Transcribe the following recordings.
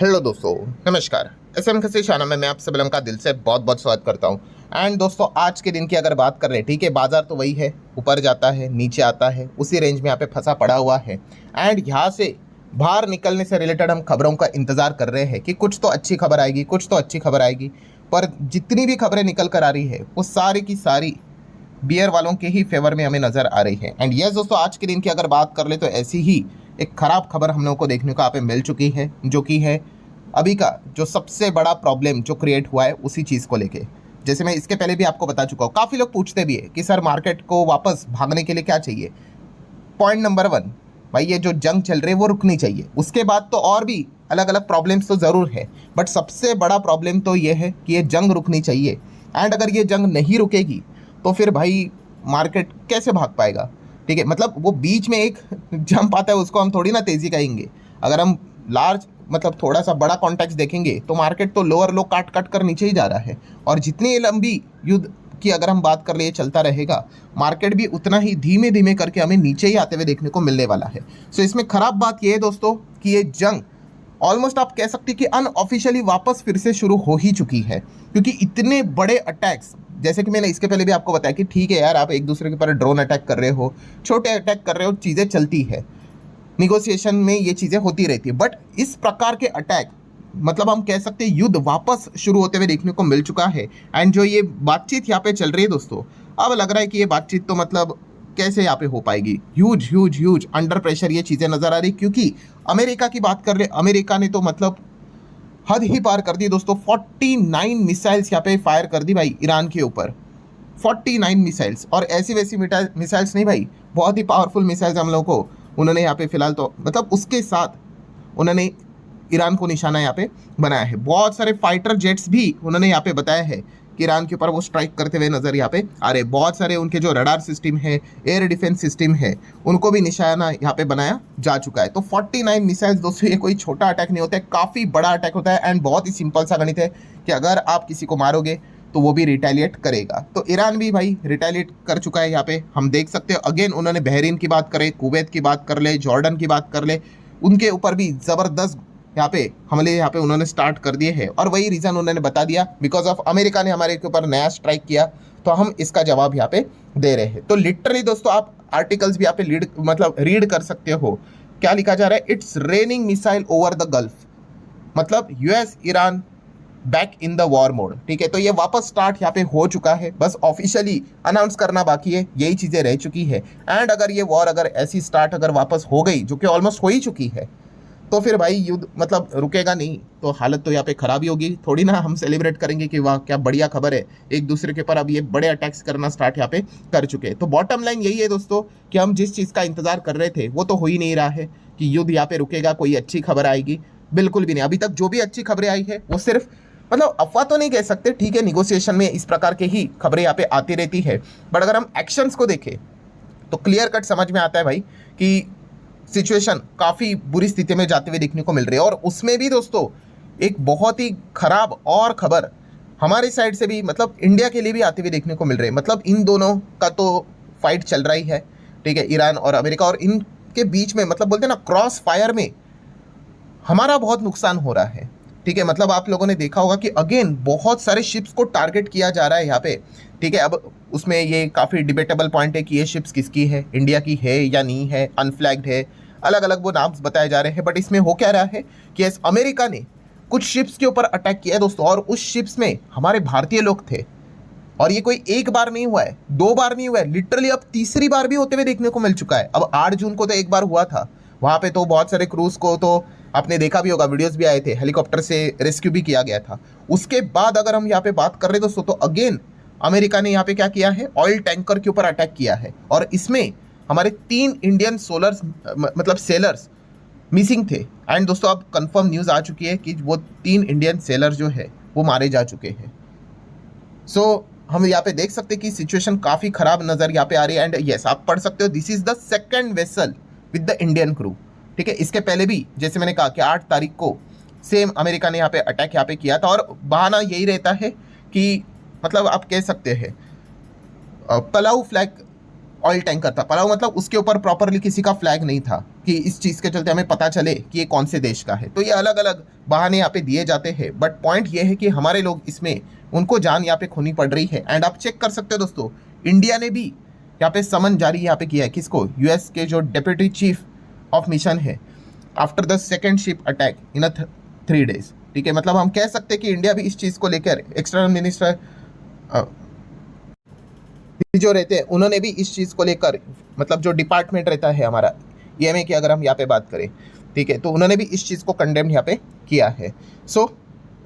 Hello दोस्तों, नमस्कार। SM खसी शाना में मैं आप सब लोगों का दिल से बहुत बहुत स्वागत करता हूं। एंड दोस्तों, आज के दिन की अगर बात कर रहे हैं, ठीक है, बाजार तो वही है, ऊपर जाता है नीचे आता है, उसी रेंज में यहाँ पे फंसा पड़ा हुआ है। एंड यहाँ से बाहर निकलने से रिलेटेड हम खबरों का इंतजार कर रहे हैं कि कुछ तो अच्छी खबर आएगी, कुछ तो अच्छी खबर आएगी। पर जितनी भी खबरें निकल कर आ रही है वो सारी की सारी बियर वालों के ही फेवर में हमें नजर आ रही है। एंड यस दोस्तों, आज के दिन की अगर बात कर ले तो ऐसी ही एक खराब खबर हम लोगों को देखने को यहाँ पे मिल चुकी है, जो कि है अभी का जो सबसे बड़ा प्रॉब्लम जो क्रिएट हुआ है उसी चीज़ को लेके। जैसे मैं इसके पहले भी आपको बता चुका हूँ, काफ़ी लोग पूछते भी है कि सर मार्केट को वापस भागने के लिए क्या चाहिए। पॉइंट नंबर 1, भाई ये जो जंग चल रही है वो रुकनी चाहिए। उसके बाद तो और भी अलग अलग प्रॉब्लम्स तो ज़रूर है, बट सबसे बड़ा प्रॉब्लम तो ये है कि ये जंग रुकनी चाहिए। एंड अगर ये जंग नहीं रुकेगी तो फिर भाई मार्केट कैसे भाग पाएगा। ठीक है, मतलब वो बीच में एक जंप आता है, उसको हम थोड़ी ना तेज़ी कहेंगे। अगर हम लार्ज मतलब थोड़ा सा बड़ा कॉन्टेक्स्ट देखेंगे तो मार्केट तो लोअर लो काट काट कर नीचे ही जा रहा है। और जितनी ये लंबी युद्ध की अगर हम बात कर ले, ये चलता रहेगा, मार्केट भी उतना ही धीमे धीमे करके हमें नीचे ही आते हुए देखने को मिलने वाला है। सो इसमें खराब बात यह है दोस्तों कि ये जंग ऑलमोस्ट आप कह सकते हैं कि अनऑफिशियली वापस फिर से शुरू हो ही चुकी है। क्योंकि इतने बड़े अटैक्स, जैसे कि मैंने इसके पहले भी आपको बताया कि ठीक है यार, आप एक दूसरे के ऊपर ड्रोन अटैक कर रहे हो, छोटे अटैक कर रहे हो, चीज़ें चलती है, निगोसिएशन में ये चीज़ें होती रहती है। बट इस प्रकार के अटैक, मतलब हम कह सकते हैं युद्ध वापस शुरू होते हुए देखने को मिल चुका है। एंड जो ये बातचीत यहाँ पे चल रही है दोस्तों, अब लग रहा है कि ये बातचीत तो मतलब कैसे यहाँ पे हो पाएगी। Huge huge huge under pressure ये चीज़ें नजर आ रही, क्योंकि अमेरिका की बात कर ले, अमेरिका ने तो मतलब हद ही पार कर दी दोस्तों। 49 मिसाइल्स यहाँ पे फायर कर दी भाई ईरान के ऊपर। 49 मिसाइल्स, और ऐसी वैसी मिसाइल्स नहीं भाई, बहुत ही पावरफुल मिसाइल्स हम लोगों को उन्होंने यहाँ पे फिलहाल तो मतलब उसके साथ उन्होंने ईरान को निशाना यहाँ पे बनाया है। बहुत सारे फाइटर जेट्स भी उन्होंने यहाँ पे बताया है कि ईरान के ऊपर वो स्ट्राइक करते हुए नजर यहाँ पे आ रहे। बहुत सारे उनके जो रडार सिस्टम है, एयर डिफेंस सिस्टम है, उनको भी निशाना यहाँ पे बनाया जा चुका है। तो 49 मिसाइल्स दोस्तों, ये कोई छोटा अटैक नहीं होता है, काफ़ी बड़ा अटैक होता है। एंड बहुत ही सिंपल सा गणित है कि अगर आप किसी को मारोगे तो वो भी रिटेलिएट करेगा। तो ईरान भी भाई रिटेलिएट कर चुका है। यहाँ पे हम देख सकते हो, अगेन उन्होंने बहरीन की बात करे, कुवैत की बात कर ले, जॉर्डन की बात कर ले, उनके ऊपर भी ज़बरदस्त यहाँ पे हमले यहाँ पे उन्होंने स्टार्ट कर दिए हैं। और वही रीज़न उन्होंने बता दिया, बिकॉज ऑफ अमेरिका ने हमारे के ऊपर नया स्ट्राइक किया, तो हम इसका जवाब यहाँ पे दे रहे हैं। तो लिटरली दोस्तों, आप आर्टिकल्स भी यहाँ पे रीड कर सकते हो। क्या लिखा जा रहा है, it's raining missile over the gulf, मतलब US Iran back in the war mode. ठीक है, तो ये वापस स्टार्ट यहाँ पे हो चुका है, बस ऑफिशियली अनाउंस करना बाकी है, यही चीज़ें रह चुकी है। एंड अगर ये वॉर अगर ऐसी स्टार्ट अगर वापस हो गई, जो कि ऑलमोस्ट हो ही चुकी है, तो फिर भाई युद्ध मतलब रुकेगा नहीं, तो हालत तो यहाँ पे खराब ही होगी। थोड़ी ना हम सेलिब्रेट करेंगे कि वाह क्या बढ़िया खबर है, एक दूसरे के ऊपर अब ये बड़े अटैक्स करना स्टार्ट यहाँ पे कर चुके हैं। तो बॉटम लाइन यही है दोस्तों कि हम जिस चीज़ का इंतजार कर रहे थे वो तो हो ही नहीं रहा है कि युद्ध यहाँ पे रुकेगा, कोई अच्छी खबर आएगी, बिल्कुल भी नहीं। अभी तक जो भी अच्छी खबरें आई है वो सिर्फ मतलब अफवाह तो नहीं कह सकते, ठीक है, निगोसिएशन में इस प्रकार के ही खबरें यहाँ पे आती रहती है। बट अगर हम एक्शंस को देखें तो क्लियर कट समझ में आता है भाई कि सिचुएशन काफ़ी बुरी स्थिति में जाते हुए देखने को मिल रही है। और उसमें भी दोस्तों एक बहुत ही खराब और खबर हमारी साइड से भी, मतलब इंडिया के लिए भी आते हुए देखने को मिल रही है। मतलब इन दोनों का तो फाइट चल रही है, ठीक है, ईरान और अमेरिका, और इनके बीच में मतलब बोलते हैं ना क्रॉस फायर में हमारा बहुत नुकसान हो रहा है। ठीक है, मतलब आप लोगों ने देखा होगा कि अगेन बहुत सारे शिप्स को टारगेट किया जा रहा है यहाँ पे। ठीक है, अब उसमें ये काफ़ी डिबेटेबल पॉइंट है कि ये शिप्स किसकी है, इंडिया की है या नहीं है, अनफ्लैग्ड है, अलग अलग वो नाम बताए जा रहे हैं। बट इसमें हो क्या रहा है कि अमेरिका ने कुछ शिप्स के ऊपर अटैक किया है दोस्तों, और उस शिप्स में हमारे भारतीय लोग थे। और ये कोई एक बार नहीं हुआ है, दो बार नहीं हुआ है, लिटरली अब तीसरी बार भी होते हुए देखने को मिल चुका है। अब 8 जून को तो एक बार हुआ था, वहाँ पे तो बहुत सारे क्रूज को तो आपने देखा भी होगा, वीडियोस भी आए थे, हेलीकॉप्टर से रेस्क्यू भी किया गया था। उसके बाद अगर हम यहाँ पे बात कर रहे दोस्तों, तो अगेन अमेरिका ने यहाँ पे क्या किया है, ऑयल टैंकर के ऊपर अटैक किया है। और इसमें हमारे 3 इंडियन सोलर्स मतलब सेलर्स मिसिंग थे। एंड दोस्तों अब कंफर्म न्यूज़ आ चुकी है कि वो 3 इंडियन सेलर्स जो है वो मारे जा चुके हैं। सो हम यहाँ पे देख सकते हैं कि सिचुएशन काफ़ी खराब नज़र यहाँ पे आ रही है। एंड यस, आप पढ़ सकते हो, this is the second vessel with the Indian crew. ठीक है, इसके पहले भी जैसे मैंने कहा कि 8 तारीख को सेम अमेरिका ने यहाँ पे अटैक यहाँ पे किया था। और बहाना यही रहता है कि मतलब आप कह सकते हैं पलाऊ फ्लैग ऑयल टैंकर था। पड़ाव मतलब उसके ऊपर प्रॉपरली किसी का फ्लैग नहीं था कि इस चीज़ के चलते हमें पता चले कि ये कौन से देश का है। तो ये अलग अलग बहाने यहाँ पे दिए जाते हैं, बट पॉइंट ये है कि हमारे लोग इसमें उनको जान यहाँ पे खोनी पड़ रही है। एंड आप चेक कर सकते हो दोस्तों, इंडिया ने भी यहाँ पे समन जारी यहाँ पे किया है किसको, यूएस के जो डेप्यूटी चीफ ऑफ मिशन है, after the second ship attack in 3 days। ठीक है, मतलब हम कह सकते हैं कि इंडिया भी इस चीज़ को लेकर, एक्सटर्नल मिनिस्टर जो रहते हैं उन्होंने भी इस चीज़ को लेकर, मतलब जो डिपार्टमेंट रहता है हमारा ईएमए की अगर हम यहाँ पे बात करें, ठीक है, तो उन्होंने भी इस चीज़ को कंडेम यहाँ पे किया है। सो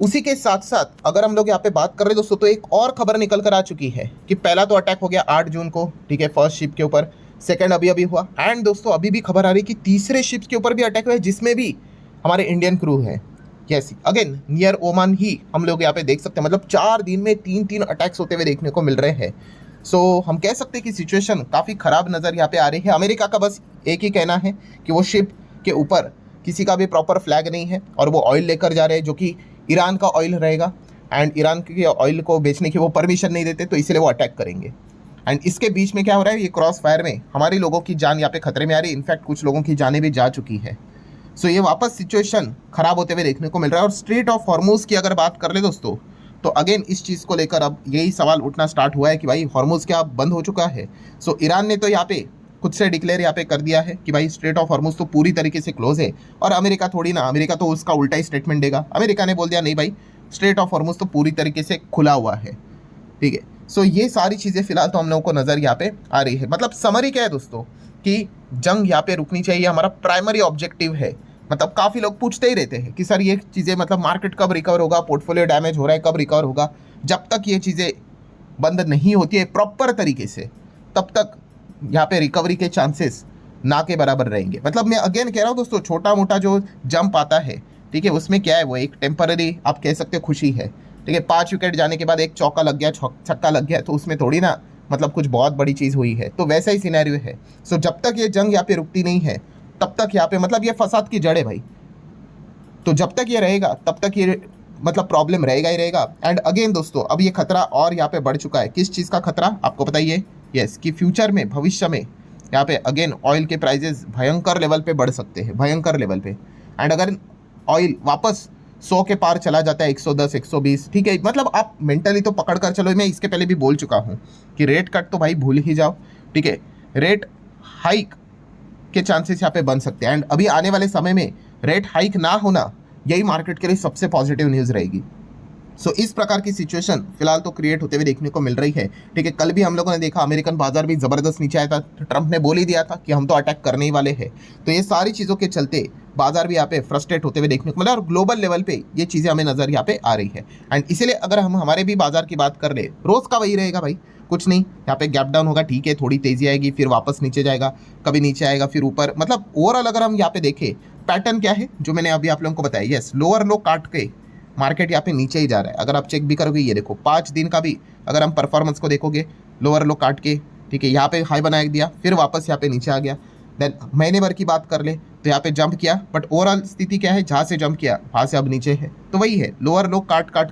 उसी के साथ साथ अगर हम लोग यहाँ पे बात कर रहे हैं दोस्तों, तो एक और खबर निकल कर आ चुकी है कि पहला तो अटैक हो गया 8 जून को, ठीक है, फर्स्ट शिप के ऊपर, सेकंड अभी अभी हुआ, एंड दोस्तों अभी भी खबर आ रही कि तीसरे शिप के ऊपर भी अटैक हुआ है जिसमें भी हमारे इंडियन क्रू है। यस, अगेन नियर ओमान ही हम लोग यहाँ पे देख सकते हैं, मतलब 4 दिन में 3 अटैक्स होते हुए देखने को मिल रहे हैं। सो हम कह सकते हैं कि सिचुएशन काफ़ी ख़राब नज़र यहाँ पे आ रही है। अमेरिका का बस एक ही कहना है कि वो शिप के ऊपर किसी का भी प्रॉपर फ्लैग नहीं है और वो ऑयल लेकर जा रहे हैं जो कि ईरान का ऑयल रहेगा, एंड ईरान के ऑयल को बेचने की वो परमिशन नहीं देते, तो इसलिए वो अटैक करेंगे। एंड इसके बीच में क्या हो रहा है, ये क्रॉस फायर में हमारे लोगों की जान यहाँ पे खतरे में आ रही है। इनफैक्ट कुछ लोगों की जानें भी जा चुकी है। सो ये वापस सिचुएशन ख़राब होते हुए देखने को मिल रहा है। और स्ट्रेट ऑफ हॉर्मुज़ की अगर बात कर ले दोस्तों, तो अगेन इस चीज़ को लेकर अब यही सवाल उठना स्टार्ट हुआ है कि भाई हॉर्मुज़ क्या बंद हो चुका है। सो ईरान ने तो यहाँ पे खुद से डिक्लेयर यहाँ पे कर दिया है कि भाई स्ट्रेट ऑफ हॉर्मुज़ तो पूरी तरीके से क्लोज है, और अमेरिका थोड़ी ना, अमेरिका तो उसका उल्टा ही स्टेटमेंट देगा। अमेरिका ने बोल दिया नहीं भाई, स्ट्रेट ऑफ हॉर्मुज़ तो पूरी तरीके से खुला हुआ है। ठीक है, सो ये सारी चीज़ें फिलहाल तो हम लोगों को नज़र यहाँ पे आ रही है। मतलब समरी क्या है दोस्तों कि जंग यहाँ पे रुकनी चाहिए, हमारा प्राइमरी ऑब्जेक्टिव है। मतलब काफ़ी लोग पूछते ही रहते हैं कि सर ये चीज़ें, मतलब मार्केट कब रिकवर होगा, पोर्टफोलियो डैमेज हो रहा है कब रिकवर होगा। जब तक ये चीज़ें बंद नहीं होती है प्रॉपर तरीके से, तब तक यहाँ पे रिकवरी के चांसेस ना के बराबर रहेंगे। मतलब मैं अगेन कह रहा हूँ दोस्तों, छोटा मोटा जो जंप आता है, ठीक है, उसमें क्या है, वो एक टेम्पररी आप कह सकते हो खुशी है। ठीक है, 5 विकेट जाने के बाद एक चौका लग गया, छक्का लग गया, तो उसमें थोड़ी ना मतलब कुछ बहुत बड़ी चीज़ हुई है। तो वैसा ही सिनेरियो है। सो जब तक ये जंग यहाँ पे रुकती नहीं है, तब तक यहाँ पे मतलब ये फसाद की जड़ है भाई। तो जब तक ये रहेगा तब तक ये मतलब प्रॉब्लम रहेगा ही रहेगा। एंड अगेन दोस्तों, अब ये खतरा और यहाँ पे बढ़ चुका है। किस चीज़ का खतरा आपको बताइए? यस, कि फ्यूचर में, भविष्य में यहाँ पे अगेन ऑयल के प्राइजेस भयंकर लेवल पे बढ़ सकते हैं, भयंकर लेवल पे। एंड अगर ऑयल वापस 100 के पार चला जाता है, 110, 120, ठीक है, मतलब आप मेंटली तो पकड़ कर चलो। मैं इसके पहले भी बोल चुका हूँ कि रेट कट तो भाई भूल ही जाओ, ठीक है, रेट हाइक के चांसेस यहाँ पे बन सकते हैं। एंड अभी आने वाले समय में रेट हाइक ना होना, यही मार्केट के लिए सबसे पॉजिटिव न्यूज़ रहेगी। सो इस प्रकार की सिचुएशन फिलहाल तो क्रिएट होते हुए देखने को मिल रही है। ठीक है, कल भी हम लोगों ने देखा अमेरिकन बाजार भी ज़बरदस्त नीचे आया था। ट्रंप ने बोल ही दिया था कि हम तो अटैक करने ही वाले हैं। तो ये सारी चीज़ों के चलते बाजार भी यहाँ पे फ्रस्ट्रेट होते हुए देखने को मिला, और ग्लोबल लेवल पे ये चीज़ें हमें नज़र यहाँ पे आ रही है। एंड इसीलिए अगर हम हमारे भी बाजार की बात कर ले, रोज़ का वही रहेगा भाई, कुछ नहीं, यहाँ पे गैप डाउन होगा, ठीक है, थोड़ी तेज़ी आएगी, फिर वापस नीचे जाएगा, कभी नीचे आएगा, फिर ऊपर। मतलब ओवरऑल अगर हम यहाँ पे देखें पैटर्न क्या है, जो मैंने अभी आप लोगों को बताया, यस, लोअर लो काट के मार्केट यहाँ पे नीचे ही जा रहा है। अगर आप चेक भी करोगे, ये देखो 5 दिन का भी अगर हम परफॉर्मेंस को देखोगे, लोअर लो काट के, ठीक है, यहाँ पे हाई बना दिया, फिर वापस यहाँ पे नीचे आ गया। देन महीने भर की बात कर ले तो यहाँ पे जंप किया, बट ओवरऑल स्थिति क्या है, जहाँ से जंप किया वहाँ से अब नीचे है। तो वही है, लोअर लो काट काट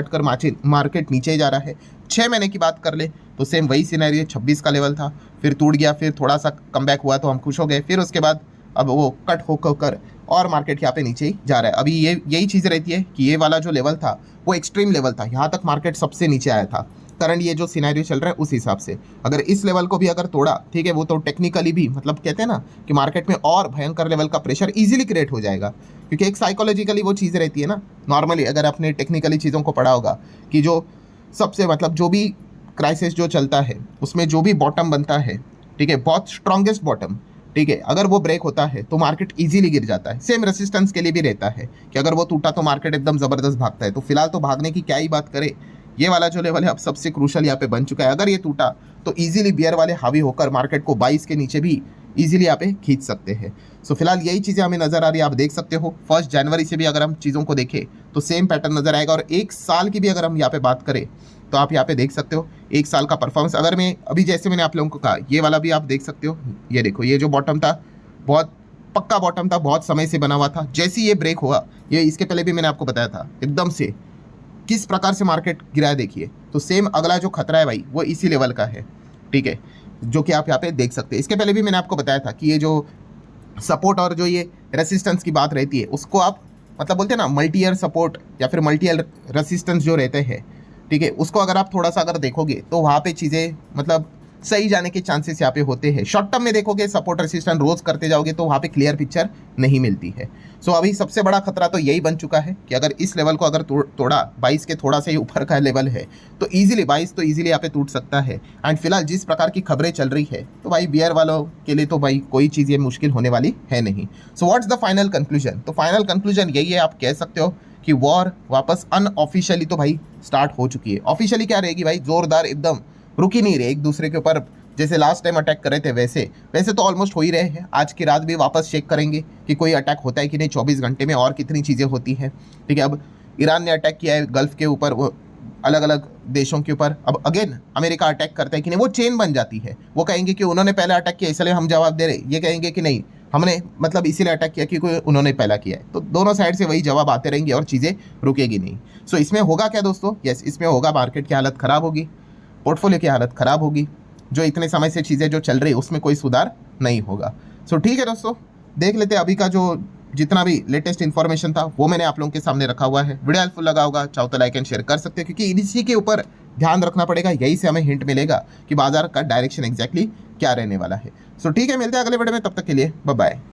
कर मार्केट नीचे ही जा रहा है। 6 महीने की बात कर ले तो सेम वही सिनेरियो, 26 का लेवल था, फिर टूट गया, फिर थोड़ा सा कमबैक हुआ तो हम खुश हो गए, फिर उसके बाद अब वो कट होकर और मार्केट यहाँ पे नीचे ही जा रहा है। अभी यही चीज़ रहती है कि ये वाला जो लेवल था वो एक्सट्रीम लेवल था, यहाँ तक मार्केट सबसे नीचे आया था। करंट ये जो सिनेरियो चल रहा है उस हिसाब से अगर इस लेवल को भी अगर तोड़ा, ठीक है, वो तो टेक्निकली भी मतलब कहते हैं ना कि मार्केट में और भयंकर लेवल का प्रेशर इजीली क्रिएट हो जाएगा, क्योंकि एक साइकोलॉजिकली वो चीज़ रहती है ना। नॉर्मली अगर आपने टेक्निकली चीज़ों को पढ़ा होगा कि जो सबसे मतलब जो भी क्राइसिस जो चलता है उसमें जो भी बॉटम बनता है, ठीक है, बहुत स्ट्रॉन्गेस्ट बॉटम, ठीक है, अगर वो ब्रेक होता है तो मार्केट इजीली गिर जाता है। सेम रेसिस्टेंस के लिए भी रहता है कि अगर वो टूटा तो मार्केट एकदम ज़बरदस्त भागता है। तो फिलहाल तो भागने की क्या ही बात करें, ये वाला जो लेवल है अब सबसे क्रूशल यहाँ पे बन चुका है। अगर ये टूटा तो इजीली बियर वाले हावी होकर मार्केट को 22 के नीचे भी इजीली यहाँ पे खींच सकते हैं। सो फिलहाल यही चीज़ें हमें नज़र आ रही है, आप देख सकते हो। 1 जनवरी से भी अगर हम चीज़ों को देखें तो सेम पैटर्न नज़र आएगा, और 1 साल की भी अगर हम यहाँ पे बात करें तो आप यहाँ पे देख सकते हो 1 साल का परफॉर्मेंस। अगर मैं अभी जैसे मैंने आप लोगों को कहा, ये वाला भी आप देख सकते हो, ये देखो, ये जो बॉटम था बहुत पक्का बॉटम था, बहुत समय से बना हुआ था। जैसे ये ब्रेक हुआ, ये इसके पहले भी मैंने आपको बताया था एकदम से किस प्रकार से मार्केट गिरा है, देखिए। तो सेम अगला जो खतरा है भाई वो इसी लेवल का है, ठीक है। जो कि आप यहाँ पे देख सकते हैं। इसके पहले भी मैंने आपको बताया था कि ये जो सपोर्ट और जो ये रेसिस्टेंस की बात रहती है उसको आप मतलब बोलते हैं ना मल्टी ईयर सपोर्ट या फिर मल्टी ईयर रेसिस्टेंस जो रहते हैं, ठीक है, उसको अगर आप थोड़ा सा अगर देखोगे तो वहाँ पे चीज़ें मतलब सही जाने के चांसेस यहाँ पे होते हैं। शॉर्ट टर्म में देखोगे सपोर्ट रेसिस्टेंस रोज करते जाओगे तो वहाँ पे क्लियर पिक्चर नहीं मिलती है। सो अभी सबसे बड़ा खतरा तो यही बन चुका है कि अगर इस लेवल को अगर तोड़ा 22 के थोड़ा सा ही ऊपर का लेवल है तो ईजिली 22 तो ईजिली यहाँ पे टूट सकता है। एंड फिलहाल जिस प्रकार की खबरें चल रही है तो भाई बियर वालों के लिए तो भाई कोई चीज़ ये मुश्किल होने वाली है नहीं। So what's the final conclusion? तो फाइनल कंक्लूजन यही है, आप कह सकते हो कि वॉर वापस अनऑफिशियली तो भाई स्टार्ट हो चुकी है। ऑफिशियली क्या रहेगी भाई, जोरदार एकदम रुक ही नहीं रहे एक दूसरे के ऊपर, जैसे लास्ट टाइम अटैक कर रहे थे वैसे तो ऑलमोस्ट हो ही रहे हैं। आज की रात भी वापस चेक करेंगे कि कोई अटैक होता है कि नहीं, 24 घंटे में और कितनी चीज़ें होती हैं, ठीक है। अब ईरान ने अटैक किया है गल्फ के ऊपर, वो अलग अलग देशों के ऊपर, अब अगेन अमेरिका अटैक करता है कि नहीं, वो चेन बन जाती है। वो कहेंगे कि उन्होंने पहले अटैक किया इसलिए हम जवाब दे रहे, ये कहेंगे कि नहीं हमने मतलब इसीलिए अटैक किया क्योंकि उन्होंने पहला किया है। तो दोनों साइड से वही जवाब आते रहेंगे और चीज़ें रुकेगी नहीं। सो इसमें होगा क्या दोस्तों? यस, इसमें होगा मार्केट की हालत ख़राब होगी, पोर्टफोलियो की हालत ख़राब होगी, जो इतने समय से चीज़ें जो चल रही है उसमें कोई सुधार नहीं होगा। सो ठीक है दोस्तों, देख लेते हैं अभी का जो जितना भी लेटेस्ट इन्फॉर्मेशन था वो मैंने आप लोगों के सामने रखा हुआ है। वीडियो हेल्पफुल लगा होगा चाहो तो लाइक एंड शेयर कर सकते हैं, क्योंकि इसी के ऊपर ध्यान रखना पड़ेगा, यही से हमें हिंट मिलेगा कि बाजार का डायरेक्शन एग्जैक्टली क्या रहने वाला है। सो ठीक है, मिलते हैं अगले वीडियो में, तब तक के लिए बाय बाय।